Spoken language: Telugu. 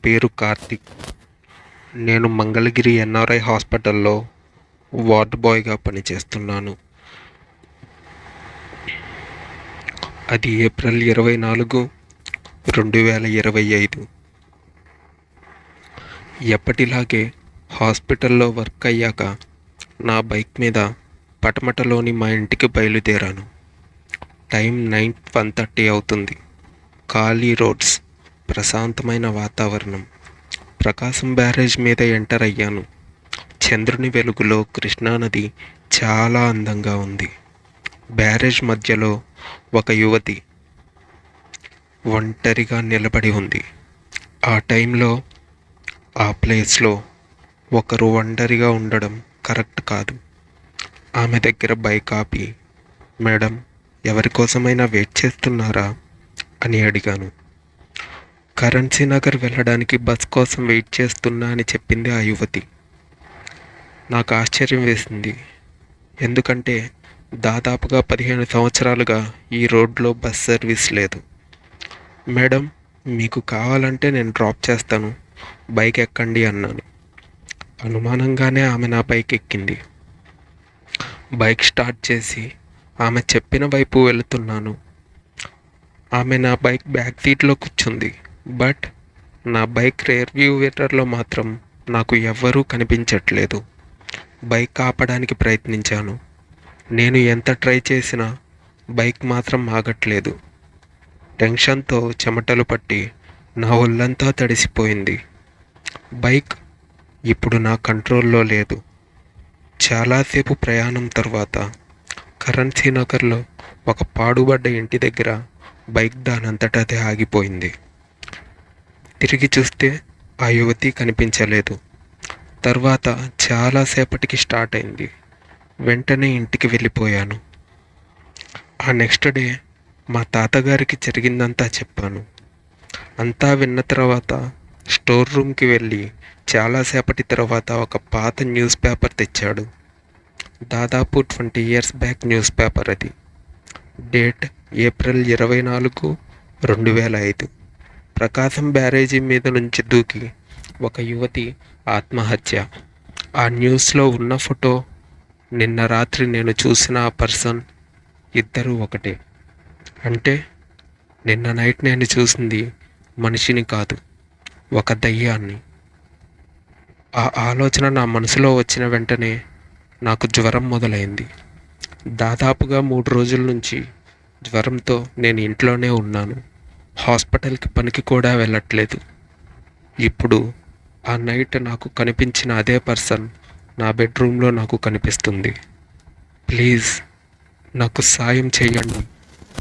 పేరు కార్తిక్. నేను మంగళగిరి ఎన్ఆర్ఐ హాస్పిటల్లో వార్డ్ బాయ్గా పనిచేస్తున్నాను. అది ఏప్రిల్ 24, 2025. ఎప్పటిలాగే హాస్పిటల్లో వర్క్ అయ్యాక నా బైక్ మీద పటమటలోని మా ఇంటికి బయలుదేరాను. టైం 1:30 అవుతుంది. ఖాళీ రోడ్స్, ప్రశాంతమైన వాతావరణం. ప్రకాశం బ్యారేజ్ మీద ఎంటర్ అయ్యాను. చంద్రుని వెలుగులో కృష్ణానది చాలా అందంగా ఉంది. బ్యారేజ్ మధ్యలో ఒక యువతి ఒంటరిగా నిలబడి ఉంది. ఆ టైంలో ఆ ప్లేస్లో ఒకరు ఒంటరిగా ఉండడం కరెక్ట్ కాదు. ఆమె దగ్గర బైక్ ఆపి, మేడం, ఎవరి కోసమైనా వెయిట్ చేస్తున్నారా అని అడిగాను. కరెన్సీ నగర్ వెళ్ళడానికి బస్ కోసం వెయిట్ చేస్తున్నా అని చెప్పింది ఆ యువతి. నాకు ఆశ్చర్యం వేసింది. ఎందుకంటే దాదాపుగా 15 సంవత్సరాలుగా ఈ రోడ్లో బస్ సర్వీస్ లేదు. మేడం, మీకు కావాలంటే నేను డ్రాప్ చేస్తాను, బైక్ ఎక్కండి అన్నాను. అనుమానంగానే ఆమె నా బైక్ ఎక్కింది. బైక్ స్టార్ట్ చేసి ఆమె చెప్పిన వైపు వెళుతున్నాను. ఆమె నా బైక్ బ్యాక్ సీట్లో కూర్చుంది. బట్ నా బైక్ రేర్ వ్యూ మిర్రర్లో మాత్రం నాకు ఎవ్వరూ కనిపించట్లేదు. బైక్ ఆపడానికి ప్రయత్నించాను. నేను ఎంత ట్రై చేసినా బైక్ మాత్రం ఆగట్లేదు. టెన్షన్తో చెమటలు పట్టి నా ఒళ్ళంతా తడిసిపోయింది. బైక్ ఇప్పుడు నా కంట్రోల్లో లేదు. చాలాసేపు ప్రయాణం తర్వాత కరెన్సీ నగర్లో ఒక పాడుబడ్డ ఇంటి దగ్గర బైక్ దానంతట అదే ఆగిపోయింది. తిరిగి చూస్తే ఆ యువతి కనిపించలేదు. తర్వాత చాలాసేపటికి స్టార్ట్ అయింది. వెంటనే ఇంటికి వెళ్ళిపోయాను. ఆ నెక్స్ట్ డే మా తాతగారికి జరిగిందంతా చెప్పాను. అంతా విన్న తర్వాత స్టోర్ రూమ్కి వెళ్ళి చాలాసేపటి తర్వాత ఒక పాత న్యూస్ పేపర్ తెచ్చాడు. దాదాపు 20 years బ్యాక్ న్యూస్ పేపర్ అది. Date April 24, 2005. ప్రకాశం బ్యారేజీ మీద నుంచి దూకి ఒక యువతి ఆత్మహత్య. ఆ న్యూస్లో ఉన్న ఫోటో, నిన్న రాత్రి నేను చూసిన ఆ పర్సన్ ఇద్దరూ ఒకటే. అంటే నిన్న నైట్ నేను చూసింది మనిషిని కాదు, ఒక దయ్యాన్ని. ఆ ఆలోచన నా మనసులో వచ్చిన వెంటనే నాకు జ్వరం మొదలైంది. దాదాపుగా 3 రోజుల నుంచి జ్వరంతో నేను ఇంట్లోనే ఉన్నాను. హాస్పిటల్కి పనికి కూడా వెళ్ళట్లేదు. ఇప్పుడు ఆ నైట్ నాకు కనిపించిన అదే పర్సన్ నా బెడ్రూమ్లో నాకు కనిపిస్తుంది. ప్లీజ్ నాకు సాయం చేయండి.